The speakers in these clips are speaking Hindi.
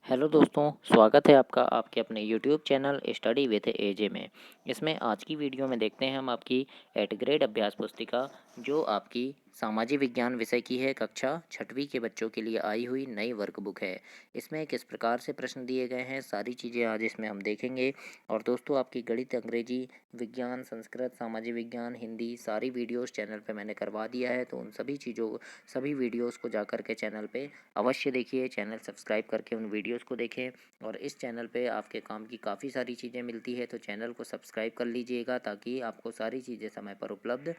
हेलो दोस्तों, स्वागत है आपका आपके अपने यूट्यूब चैनल स्टडी विद एजे में। इसमें आज की वीडियो में देखते हैं हम आपकी 8th ग्रेड अभ्यास पुस्तिका जो आपकी सामाजिक विज्ञान विषय की है। कक्षा 6वीं के बच्चों के लिए आई हुई नई वर्कबुक है। इसमें किस प्रकार से प्रश्न दिए गए हैं, सारी चीज़ें आज इसमें हम देखेंगे। और दोस्तों, आपकी गणित, अंग्रेजी, विज्ञान, संस्कृत, सामाजिक विज्ञान, हिंदी सारी वीडियोज़ चैनल पर मैंने करवा दिया है। तो उन सभी वीडियोज़ को जाकर के चैनल पर अवश्य देखिए। चैनल सब्सक्राइब करके उन वीडियोस को देखें। और इस चैनल पे आपके काम की काफ़ी सारी चीज़ें मिलती है, तो चैनल को सब्सक्राइब कर लीजिएगा ताकि आपको सारी चीज़ें समय पर उपलब्ध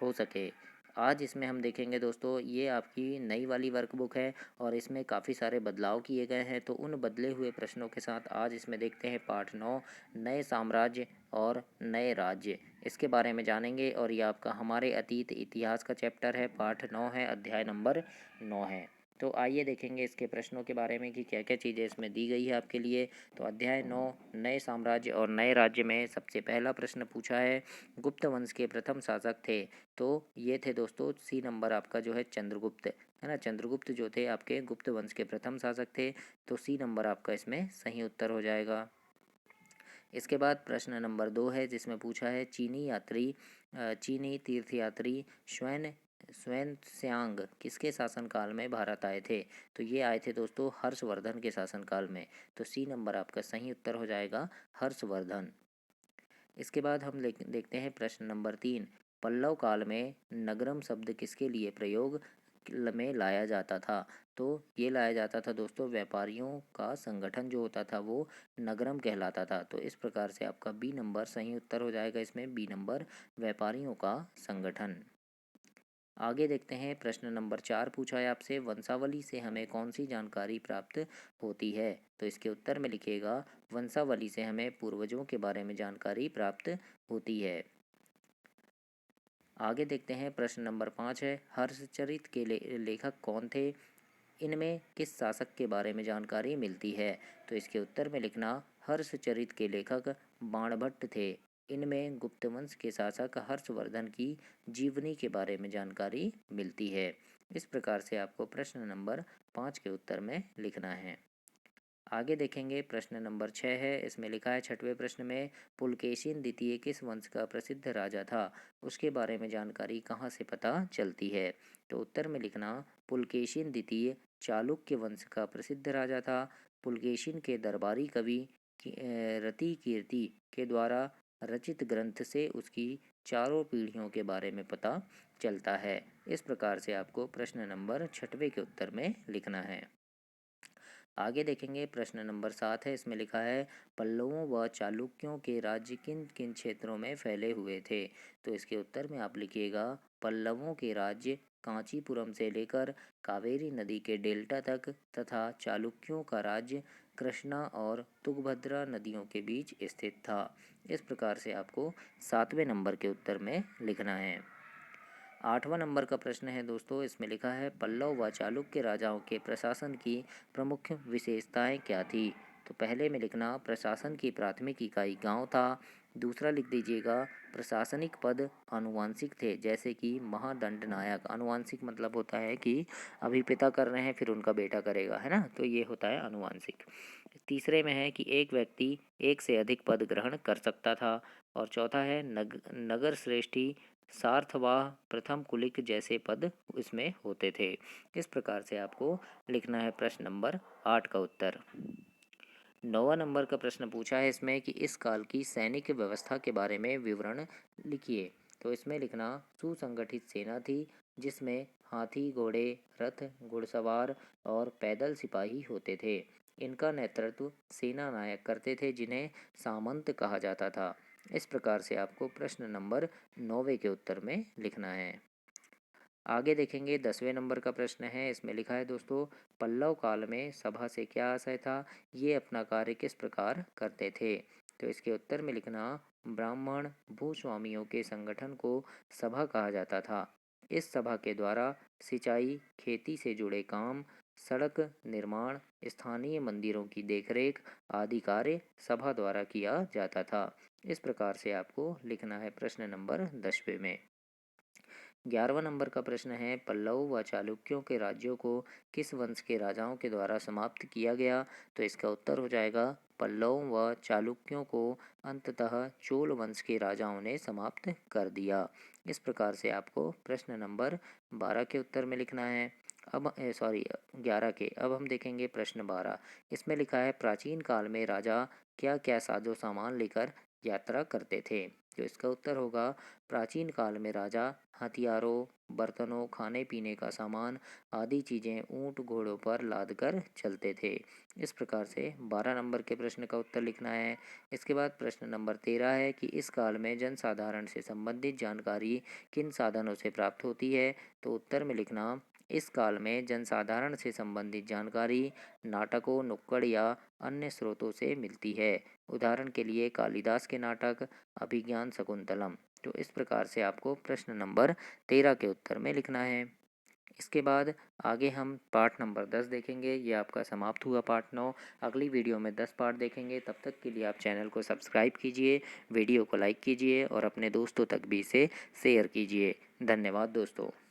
हो सके। आज इसमें हम देखेंगे दोस्तों, ये आपकी नई वाली वर्कबुक है और इसमें काफ़ी सारे बदलाव किए गए हैं। तो उन बदले हुए प्रश्नों के साथ आज इसमें देखते हैं पाठ 9, नए साम्राज्य और नए राज्य। इसके बारे में जानेंगे। और ये आपका हमारे अतीत इतिहास का चैप्टर है, पाठ 9 है, अध्याय नंबर 9 है। तो आइए देखेंगे इसके प्रश्नों के बारे में कि क्या क्या चीज़ें इसमें दी गई है आपके लिए। तो अध्याय 9, नए साम्राज्य और नए राज्य में सबसे पहला प्रश्न पूछा है, गुप्त वंश के प्रथम शासक थे। तो ये थे दोस्तों, सी नंबर आपका जो है चंद्रगुप्त, है ना। चंद्रगुप्त जो थे आपके गुप्त वंश के प्रथम शासक थे। तो सी नंबर आपका इसमें सही उत्तर हो जाएगा। इसके बाद प्रश्न नंबर 2 है, जिसमें पूछा है चीनी तीर्थयात्री स्वयं त्सांग किसके शासनकाल में भारत आए थे। तो ये आए थे दोस्तों हर्षवर्धन के शासनकाल में। तो सी नंबर आपका सही उत्तर हो जाएगा, हर्षवर्धन। इसके बाद हम देखते हैं प्रश्न नंबर 3, पल्लव काल में नगरम शब्द किसके लिए प्रयोग में लाया जाता था। तो ये लाया जाता था दोस्तों, व्यापारियों का संगठन जो होता था वो नगरम कहलाता था। तो इस प्रकार से आपका बी नंबर सही उत्तर हो जाएगा। इसमें बी नंबर व्यापारियों का संगठन। आगे देखते हैं प्रश्न नंबर 4 पूछा है आपसे, वंशावली से हमें कौन सी जानकारी प्राप्त होती है। तो इसके उत्तर में लिखिएगा, वंशावली से हमें पूर्वजों के बारे में जानकारी प्राप्त होती है। आगे देखते हैं प्रश्न नंबर 5 है, हर्षचरित के लेखक कौन थे, इनमें किस शासक के बारे में जानकारी मिलती है। तो इसके उत्तर में लिखना, हर्षचरित के लेखक बाणभट्ट थे। इनमें गुप्त वंश के शासक हर्षवर्धन की जीवनी के बारे में जानकारी मिलती है। इस प्रकार से आपको प्रश्न नंबर 5 के उत्तर में लिखना है। आगे देखेंगे प्रश्न नंबर 6 है। इसमें लिखा है 6वें प्रश्न में, पुलकेशिन द्वितीय किस वंश का प्रसिद्ध राजा था, उसके बारे में जानकारी कहाँ से पता चलती है। तो उत्तर में लिखना, पुलकेशिन द्वितीय चालुक्य वंश का प्रसिद्ध राजा था। पुलकेशिन के दरबारी कवि रति कीर्ति के द्वारा रचित ग्रंथ से उसकी चारों पीढ़ियों के बारे में पता चलता है। इस प्रकार से आपको प्रश्न नंबर 6वें के उत्तर में लिखना है। आगे देखेंगे प्रश्न नंबर 7 है। इसमें लिखा है, पल्लवों व चालुक्यों के राज्य किन किन क्षेत्रों में फैले हुए थे। तो इसके उत्तर में आप लिखिएगा, पल्लवों के राज्य कांचीपुरम से लेकर कावेरी नदी के डेल्टा तक तथा चालुक्यों का राज्य कृष्णा और तुंगभद्रा नदियों के बीच स्थित था। इस प्रकार से आपको 7वें नंबर के उत्तर में लिखना है। 8वां नंबर का प्रश्न है दोस्तों, इसमें लिखा है, पल्लव व चालुक्य राजाओं के प्रशासन की प्रमुख विशेषताएं क्या थी। तो पहले में लिखना, प्रशासन की प्राथमिक इकाई गांव था। दूसरा लिख दीजिएगा, प्रशासनिक पद आनुवांशिक थे, जैसे कि महादंड नायक। आनुवांशिक मतलब होता है कि अभी पिता कर रहे हैं फिर उनका बेटा करेगा, है ना। तो ये होता है आनुवांशिक। तीसरे में है कि एक व्यक्ति एक से अधिक पद ग्रहण कर सकता था। और चौथा है, नगर श्रेष्ठी, सार्थवाह, प्रथम कुलिक जैसे पद इसमें होते थे। इस प्रकार से आपको लिखना है प्रश्न नंबर 8 का उत्तर। 9वां नंबर का प्रश्न पूछा है इसमें कि इस काल की सैनिक व्यवस्था के बारे में विवरण लिखिए। तो इसमें लिखना, सुसंगठित सेना थी जिसमें हाथी, घोड़े, रथ, घुड़सवार और पैदल सिपाही होते थे। इनका नेतृत्व सेना नायक करते थे, जिन्हें सामंत कहा जाता था। इस प्रकार से आपको प्रश्न नंबर 9वें के उत्तर में लिखना है। आगे देखेंगे 10वें नंबर का प्रश्न है। इसमें लिखा है दोस्तों, पल्लव काल में सभा से क्या आशय था, ये अपना कार्य किस प्रकार करते थे। तो इसके उत्तर में लिखना, ब्राह्मण भूस्वामियों के संगठन को सभा कहा जाता था। इस सभा के द्वारा सिंचाई, खेती से जुड़े काम, सड़क निर्माण, स्थानीय मंदिरों की देखरेख आदि कार्य सभा द्वारा किया जाता था। इस प्रकार से आपको लिखना है प्रश्न नंबर 10वें में। 11वां नंबर का प्रश्न है, पल्लव व चालुक्यों के राज्यों को किस वंश के राजाओं के द्वारा समाप्त किया गया? तो इसका उत्तर हो जाएगा पल्लव व चालुक्यों को अंततः चोल वंश के राजाओं ने समाप्त कर दिया। इस प्रकार से आपको प्रश्न नंबर 12 के उत्तर में लिखना है। अब 11 के, अब हम देखेंगे प्रश्न 12। इसमें लिखा है, प्राचीन काल में राजा क्या क्या साजो सामान लेकर यात्रा करते थे? तो इसका उत्तर होगा, प्राचीन काल में राजा हथियारों, बर्तनों, खाने पीने का सामान आदि चीज़ें ऊंट घोड़ों पर लाद कर चलते थे। इस प्रकार से 12 नंबर के प्रश्न का उत्तर लिखना है। इसके बाद प्रश्न नंबर 13 है कि इस काल में जनसाधारण से संबंधित जानकारी किन साधनों से प्राप्त होती है? तो उत्तर में लिखना, इस काल में जनसाधारण से संबंधित जानकारी नाटकों, नुक्कड़ या अन्य स्रोतों से मिलती है। उदाहरण के लिए कालिदास के नाटक अभिज्ञान शकुंतलम। तो इस प्रकार से आपको प्रश्न नंबर 13 के उत्तर में लिखना है। इसके बाद आगे हम पार्ट नंबर 10 देखेंगे। ये आपका समाप्त हुआ पार्ट 9। अगली वीडियो में 10 पार्ट देखेंगे। तब तक के लिए आप चैनल को सब्सक्राइब कीजिए, वीडियो को लाइक कीजिए और अपने दोस्तों तक भी इसे शेयर कीजिए। धन्यवाद दोस्तों।